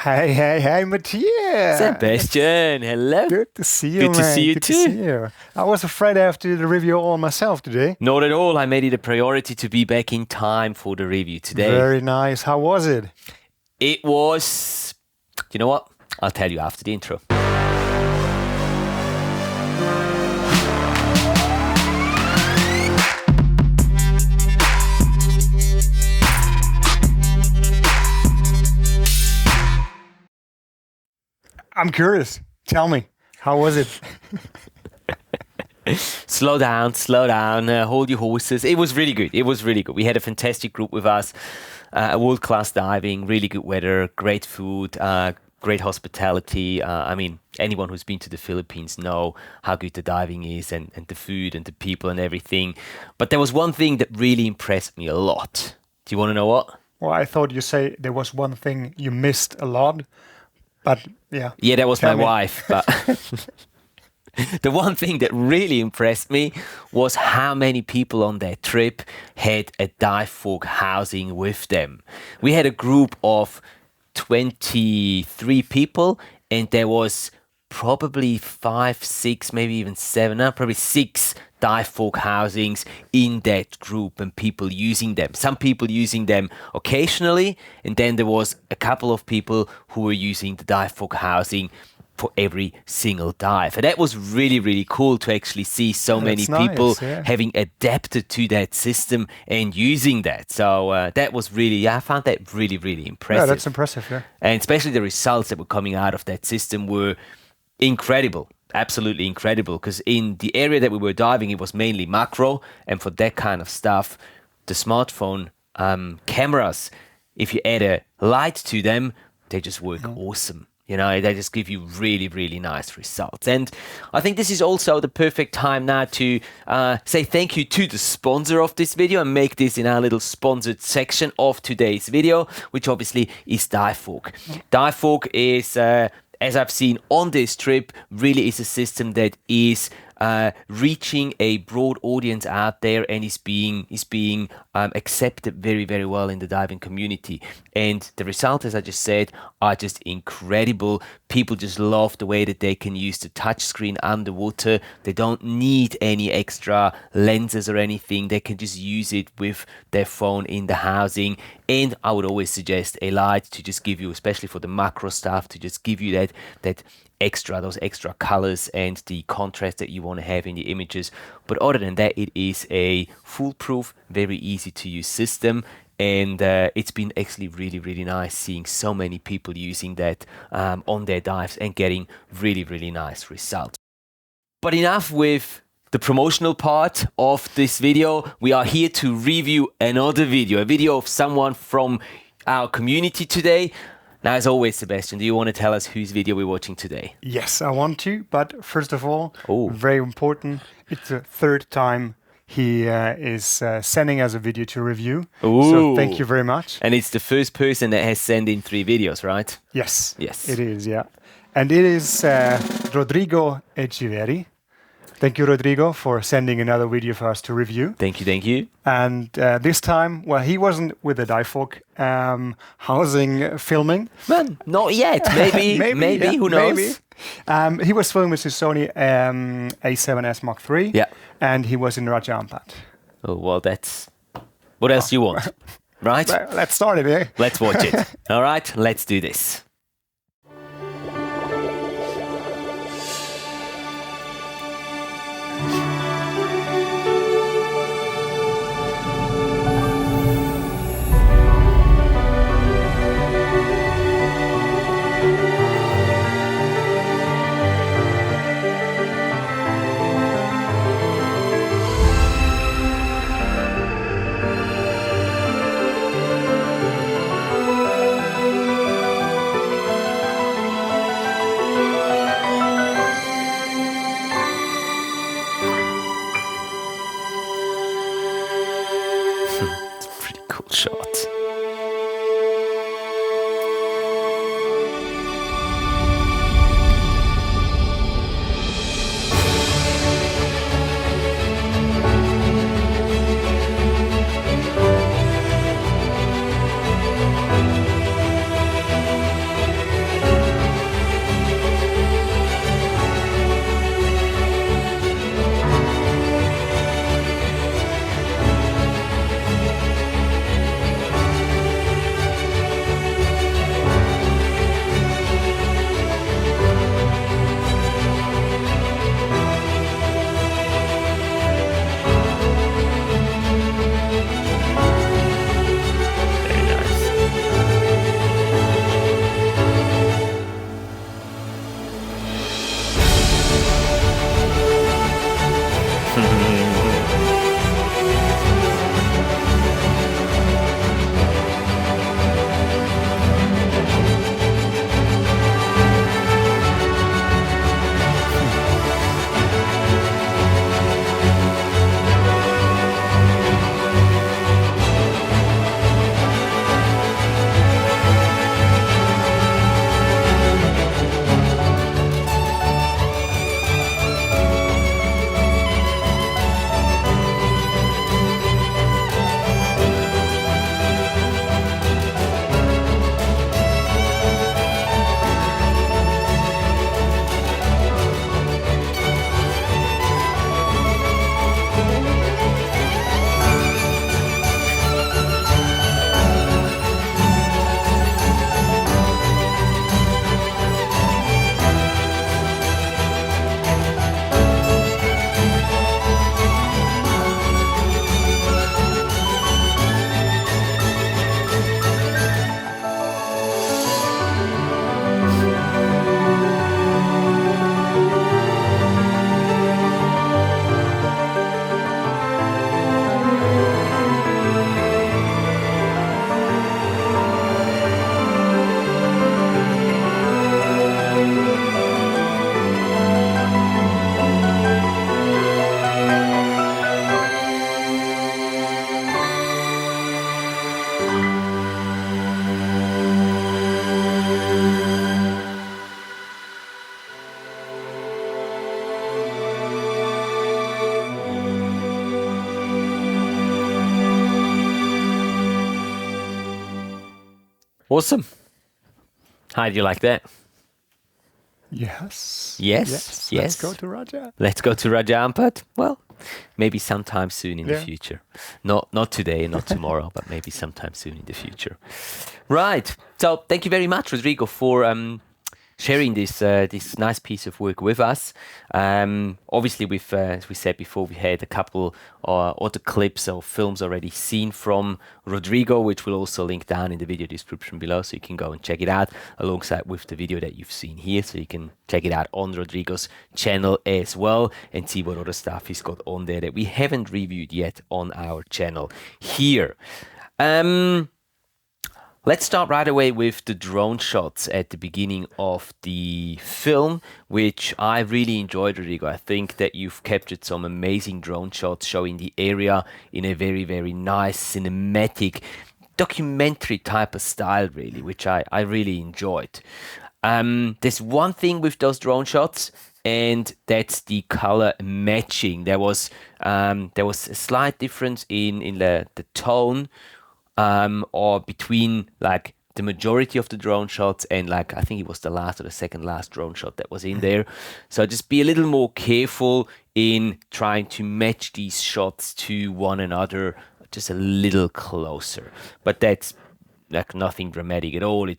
Hey, Matthias. Sebastian, hello. Good to see you, Good man. to see you Good too. to see you. I was afraid I have to do the review all myself today. Not at all. I made it a priority to be back in time for the review today. Very nice. How was it? It was... You know what? I'll tell you after the intro. I'm curious. Tell me, how was it? Slow down, hold your horses. It was really good. We had a fantastic group with us, world-class diving, really good weather, great food, great hospitality. Anyone who's been to the Philippines know how good the diving is and the food and the people and everything. But there was one thing that really impressed me a lot. Do you want to know what? Well, I thought you say there was one thing you missed a lot, but yeah. Yeah, that was Tell my me. wife. But the one thing that really impressed me was how many people on that trip had a dive fork housing with them. We had a group of 23 people, and there was probably 5, 6, maybe even 7, probably 6 dive fork housings in that group and people using them. Some people using them occasionally, and then there was a couple of people who were using the dive fork housing for every single dive. And that was really, really cool to actually see so many That's people nice, yeah. having adapted to that system and using that. So that was really, I found that really, really impressive. Yeah, that's impressive, yeah. And especially the results that were coming out of that system were incredible, absolutely incredible. Because in the area that we were diving, it was mainly macro. And for that kind of stuff, the smartphone cameras, if you add a light to them, they just work awesome. You know, they just give you really, really nice results. And I think this is also the perfect time now to say thank you to the sponsor of this video and make this in our little sponsored section of today's video, which obviously is Dive Fork. Dive Fork is, as I've seen on this trip, really is a system that is reaching a broad audience out there and is being accepted very, very well in the diving community. And the results, as I just said, are just incredible. People just love the way that they can use the touchscreen underwater. They don't need any extra lenses or anything. They can just use it with their phone in the housing. And I would always suggest a light to just give you, especially for the macro stuff, to just give you those extra colors and the contrast that you want to have in the images. But other than that, it is a foolproof, very easy to use system. And it's been actually really, really nice seeing so many people using that on their dives and getting really, really nice results. But enough with the promotional part of this video. We are here to review another video, a video of someone from our community today. Now, as always, Sebastian, do you want to tell us whose video we're watching today? Yes, I want to. But first of all, very important, it's the third time he is sending us a video to review. So thank you very much. And it's the first person that has sent in 3 videos, right? Yes. Yes. It is, yeah. And it is Rodrigo Echeverri. Thank you, Rodrigo, for sending another video for us to review. Thank you. And this time, well, he wasn't with the dive fork housing filming. Man, not yet. Maybe, yeah, who knows? Maybe. He was filming with his Sony A7S Mark III. Yeah. And he was in Rajampat. Oh, well, that's... What else do you want? Right? Well, let's start it, eh? Let's watch it. All right, let's do this. Awesome. How do you like that? Yes. Yes. Let's go to Raja. Let's go to Raja Ampat. Well, maybe sometime soon in the future. Not today, not tomorrow, but maybe sometime soon in the future. Right. So thank you very much, Rodrigo, for sharing this nice piece of work with us. Obviously, as we said before, we had a couple other clips or films already seen from Rodrigo, which we'll also link down in the video description below, so you can go and check it out alongside with the video that you've seen here. So you can check it out on Rodrigo's channel as well and see what other stuff he's got on there that we haven't reviewed yet on our channel here. Let's start right away with the drone shots at the beginning of the film, which I really enjoyed, Rodrigo. I think that you've captured some amazing drone shots showing the area in a very, very nice cinematic documentary type of style, really, which I really enjoyed. There's one thing with those drone shots, and that's the color matching. There was a slight difference in the tone, or between like the majority of the drone shots and like I think it was the last or the second last drone shot that was in there. So just be a little more careful in trying to match these shots to one another just a little closer. But that's like nothing dramatic at all.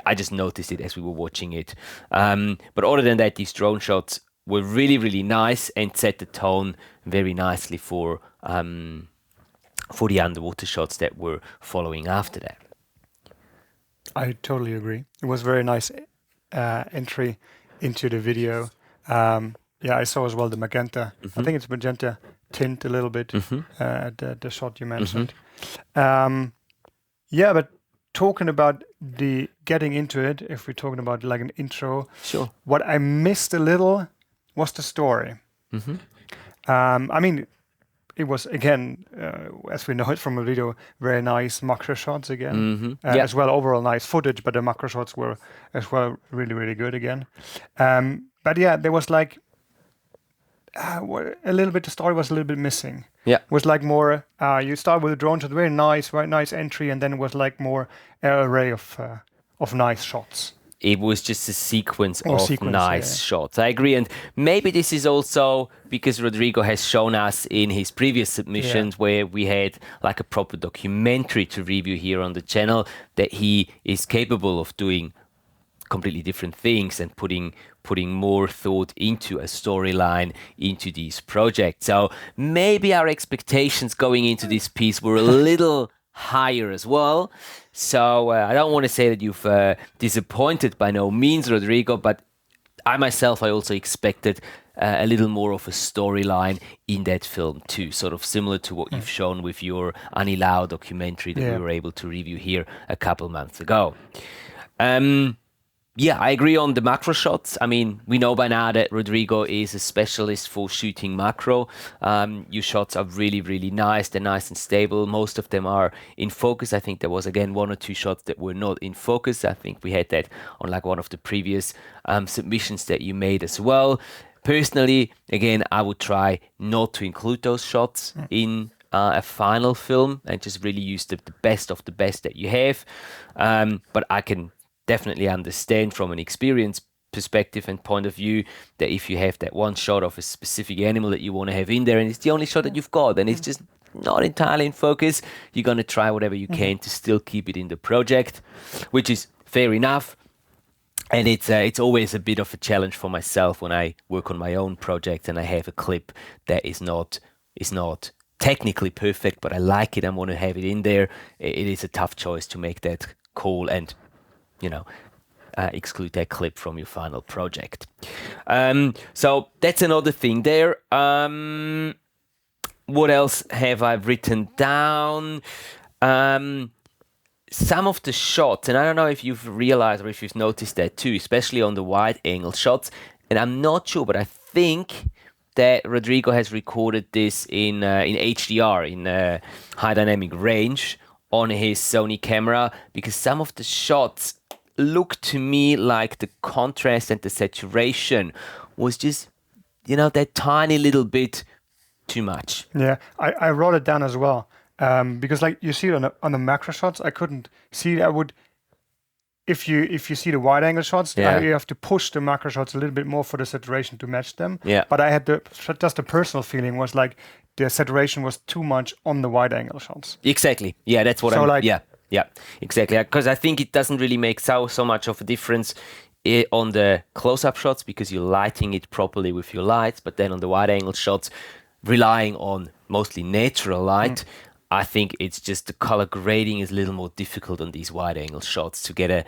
I just noticed it as we were watching it. But other than that, these drone shots were really, really nice and set the tone very nicely for the underwater shots that were following after that. I totally agree. It was very nice entry into the video. I saw as well the magenta. I think it's magenta tint a little bit, the shot you mentioned. But talking about the getting into it, if we're talking about like an intro, sure. What I missed a little was the story. I mean, it was, again, as we know it from the video, very nice macro shots again. As well, overall nice footage, but the macro shots were as well really, really good again. But yeah, there was like a little bit, the story was a little bit missing. Yeah. It was like more, you start with a drone shot, very nice entry, and then it was like more an array of nice shots. It was just a sequence of nice shots. I agree. And maybe this is also because Rodrigo has shown us in his previous submissions where we had like a proper documentary to review here on the channel that he is capable of doing completely different things and putting more thought into a storyline, into these projects. So maybe our expectations going into this piece were a little higher as well. So I don't want to say that you've disappointed by no means, Rodrigo, but I also expected a little more of a storyline in that film too, sort of similar to what you've shown with your Annie Lau documentary that we were able to review here a couple months ago. I agree on the macro shots. I mean, we know by now that Rodrigo is a specialist for shooting macro. Your shots are really, really nice. They're nice and stable. Most of them are in focus. I think there was, again, one or two shots that were not in focus. I think we had that on like one of the previous submissions that you made as well. Personally, again, I would try not to include those shots in a final film and just really use the best of the best that you have. But I can definitely understand from an experience perspective and point of view that if you have that one shot of a specific animal that you want to have in there and it's the only shot that you've got and it's just not entirely in focus, you're going to try whatever you can to still keep it in the project, which is fair enough. And it's always a bit of a challenge for myself when I work on my own project and I have a clip that is not technically perfect, but I like it, I want to have it in there. It is a tough choice to make that call and exclude that clip from your final project. So that's another thing there. What else have I written down? Some of the shots, and I don't know if you've realized or if you've noticed that too, especially on the wide angle shots, and I'm not sure, but I think that Rodrigo has recorded this in HDR, in high dynamic range on his Sony camera, because some of the shots look to me like the contrast and the saturation was just, that tiny little bit too much. Yeah, I wrote it down as well because like you see it on the macro shots, I couldn't see it. I would if you see the wide angle shots, Yeah. you have to push the macro shots a little bit more for the saturation to match them. Yeah. But I had just the personal feeling was like the saturation was too much on the wide angle shots. Exactly. Yeah, that's what Yeah, exactly. Because I think it doesn't really make so much of a difference on the close-up shots because you're lighting it properly with your lights, but then on the wide-angle shots, relying on mostly natural light, I think it's just the color grading is a little more difficult on these wide-angle shots to get a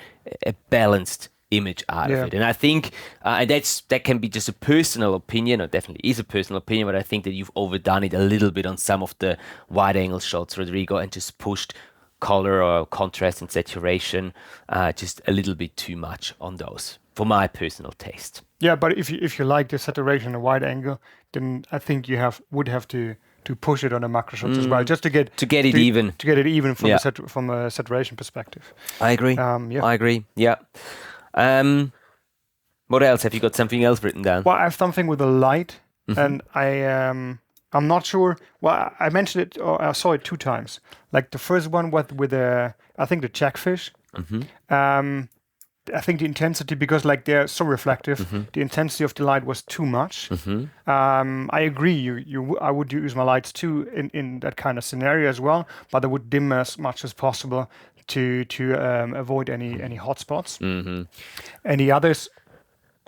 balanced image out of it. And I think and that can be just a personal opinion, or definitely is a personal opinion, but I think that you've overdone it a little bit on some of the wide-angle shots, Rodrigo, and just pushed color or contrast and saturation just a little bit too much on those, for my personal taste. Yeah, but if you like the saturation and wide angle, then I think you would have to push it on the macro shots as well, just to get it even. To get it even from a saturation perspective. I agree. I agree. Yeah. What else? Have you got something else written down? Well, I have something with a light, and I'm not sure. Well, I mentioned it, or I saw it 2 times. Like the first one was with I think the jackfish. I think the intensity, because like they're so reflective, the intensity of the light was too much. I agree. I would use my lights too in that kind of scenario as well, but I would dim as much as possible to avoid any hot spots. Any others?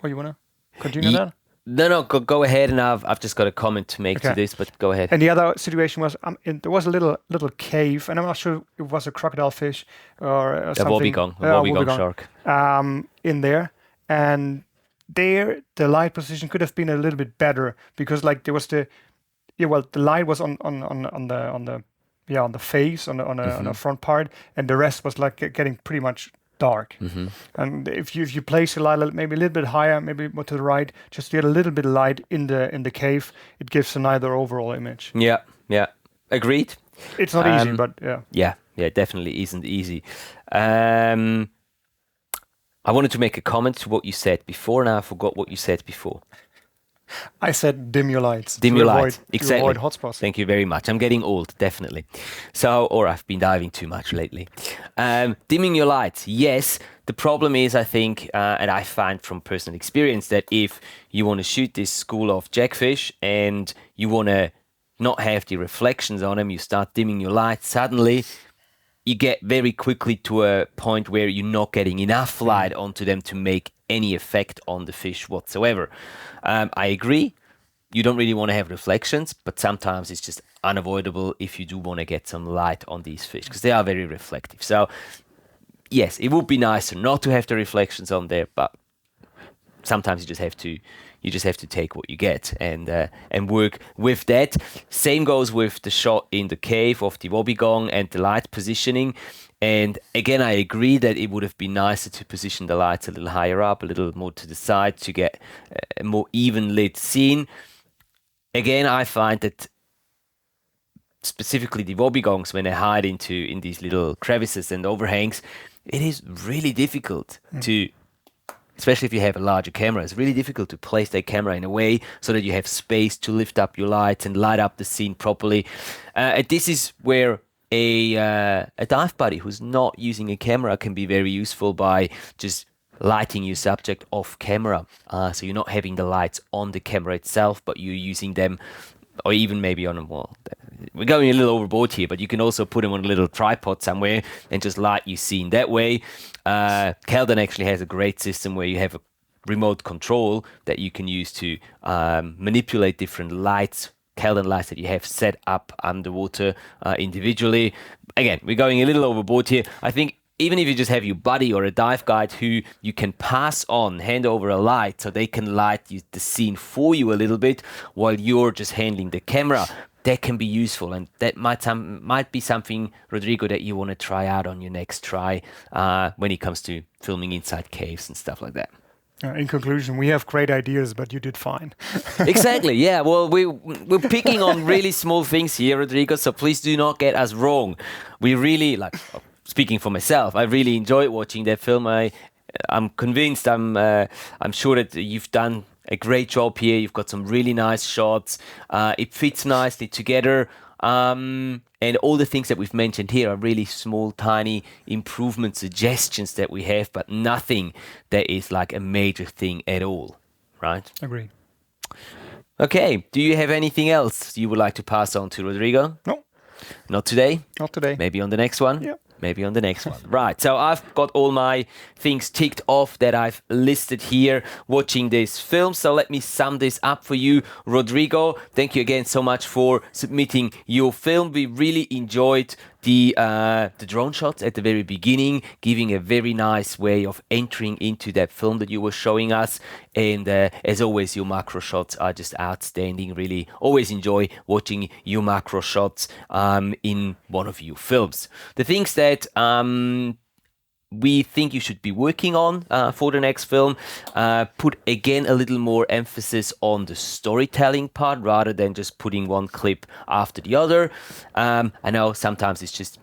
Oh, you wanna continue that? No, go ahead, and I've just got a comment to make to this, but go ahead. And the other situation was there was a little cave, and I'm not sure if it was a crocodile fish or something. A wobbegong shark. In there, and there the light position could have been a little bit better, because like there was the light was on the face on the front part, and the rest was like getting pretty much dark. And if you place your light maybe a little bit higher, maybe more to the right, just to get a little bit of light in the cave, it gives a nicer overall image. Yeah, agreed. It's not easy, but yeah, it definitely isn't easy. I wanted to make a comment to what you said before, and I forgot what you said before. I said dim your lights. Dim your lights, exactly. To avoid hotspots. Thank you very much. I'm getting old, definitely. Or I've been diving too much lately. Dimming your lights, yes. The problem is, I think, and I find from personal experience, that if you want to shoot this school of jackfish and you want to not have the reflections on them, you start dimming your lights, suddenly you get very quickly to a point where you're not getting enough light onto them to make any effect on the fish whatsoever. I agree, you don't really want to have reflections, but sometimes it's just unavoidable if you do want to get some light on these fish, because they are very reflective. So yes, it would be nicer not to have the reflections on there, but sometimes you just have to take what you get and work with that. Same goes with the shot in the cave of the wobbegong and the light positioning. And again, I agree that it would have been nicer to position the lights a little higher up, a little more to the side, to get a more even lit scene. Again, I find that specifically the wobbegongs, when they hide in these little crevices and overhangs, it is really difficult to, especially if you have a larger camera, it's really difficult to place that camera in a way so that you have space to lift up your lights and light up the scene properly. And this is where a dive buddy who's not using a camera can be very useful, by just lighting your subject off camera. So you're not having the lights on the camera itself, but you're using them, or even maybe on a wall. We're going a little overboard here, but you can also put them on a little tripod somewhere and just light your scene that way. Kelden actually has a great system where you have a remote control that you can use to manipulate different lights, Kelden lights that you have set up underwater individually. Again, we're going a little overboard here. I think even if you just have your buddy or a dive guide who you can hand over a light so they can light the scene for you a little bit while you're just handling the camera, that can be useful. And that might be something, Rodrigo, that you want to try out on your next try when it comes to filming inside caves and stuff like that. In conclusion, we have great ideas, but you did fine. Exactly, yeah. Well, we're picking on really small things here, Rodrigo, so please do not get us wrong. We really, speaking for myself, I really enjoyed watching that film. I'm convinced, I'm sure that you've done a great job here. You've got some really nice shots. It fits nicely together. And all the things that we've mentioned here are really small, tiny improvement suggestions that we have, but nothing that is like a major thing at all, right? Agree. Okay, do you have anything else you would like to pass on to Rodrigo? No. Not today? Not today. Maybe on the next one? Yeah. Maybe on the next one. Right, so I've got all my things ticked off that I've listed here watching this film. So let me sum this up for you. Rodrigo, thank you again so much for submitting your film. We really enjoyed the drone shots at the very beginning, giving a very nice way of entering into that film that you were showing us. And as always, your macro shots are just outstanding. Really always enjoy watching your macro shots in one of your films. The things that we think you should be working on for the next film, put again a little more emphasis on the storytelling part rather than just putting one clip after the other. I know sometimes it's just,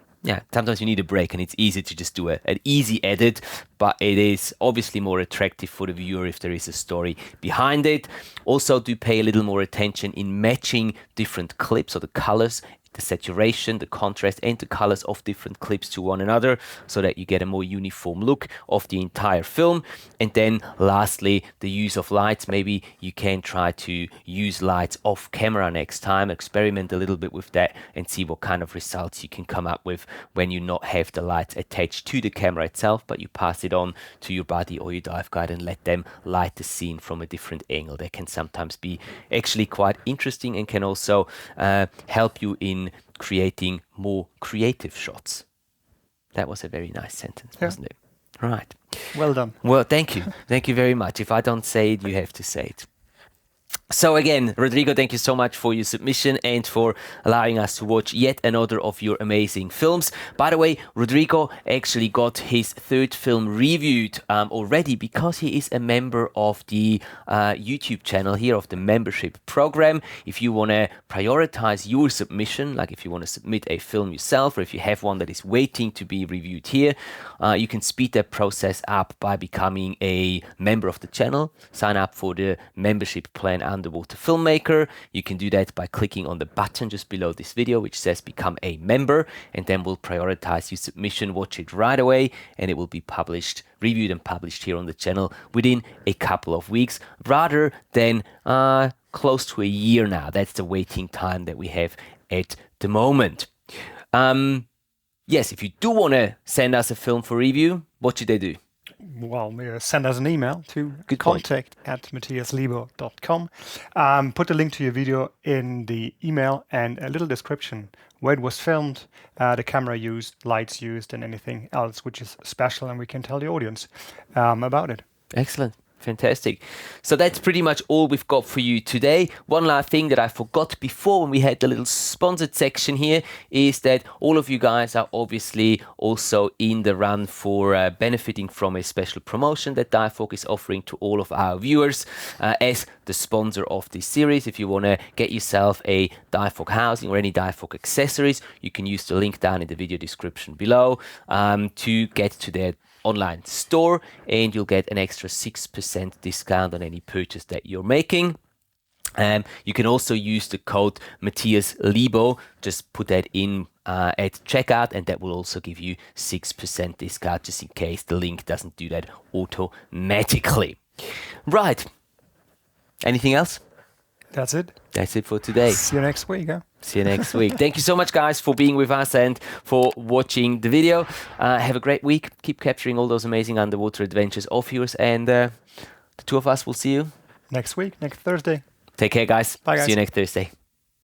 sometimes you need a break and it's easy to just do an easy edit, but it is obviously more attractive for the viewer if there is a story behind it. Also, do pay a little more attention in matching different clips or the colors, the saturation, the contrast, and the colors of different clips to one another so that you get a more uniform look of the entire film. And then lastly, the use of lights. Maybe you can try to use lights off camera next time, experiment a little bit with that and see what kind of results you can come up with when you not have the lights attached to the camera itself, but you pass it on to your buddy or your dive guide and let them light the scene from a different angle. That can sometimes be actually quite interesting and can also help you in creating more creative shots. That was a very nice sentence, wasn't it? Right. Well done. Well, thank you. Thank you very much. If I don't say it, you have to say it. So again, Rodrigo, thank you so much for your submission and for allowing us to watch yet another of your amazing films. By the way, Rodrigo actually got his third film reviewed already because he is a member of the YouTube channel here, of the membership program. If you want to prioritize your submission, like if you want to submit a film yourself or if you have one that is waiting to be reviewed here, you can speed that process up by becoming a member of the channel. Sign up for the membership plan Underwater Filmmaker. You can do that by clicking on the button just below this video which says become a member, and then we'll prioritize your submission, watch it right away, and it will be published, reviewed and published here on the channel within a couple of weeks rather than close to a year now. That's the waiting time that we have at the moment. Yes, if you do want to send us a film for review, what should they do? Well, send us an email to contact@matthiaslebo.com. Put a link to your video in the email and a little description where it was filmed, the camera used, lights used, and anything else which is special, and we can tell the audience about it. Excellent. Fantastic. So that's pretty much all we've got for you today. One last thing that I forgot before when we had the little sponsored section here is that all of you guys are obviously also in the run for benefiting from a special promotion that Divefork is offering to all of our viewers as the sponsor of this series. If you want to get yourself a Divefork housing or any Divefork accessories, you can use the link down in the video description below to get to their online store, and you'll get an extra 6% discount on any purchase that you're making. You can also use the code Matthias Lebo. Just put that in at checkout, and that will also give you 6% discount, just in case the link doesn't do that automatically. Right. Anything else? That's it. That's it for today. See you next week. See you next week. Thank you so much, guys, for being with us and for watching the video. Have a great week. Keep capturing all those amazing underwater adventures of yours, and the two of us will see you next week, next Thursday. Take care, guys. Bye, guys. See you next Thursday.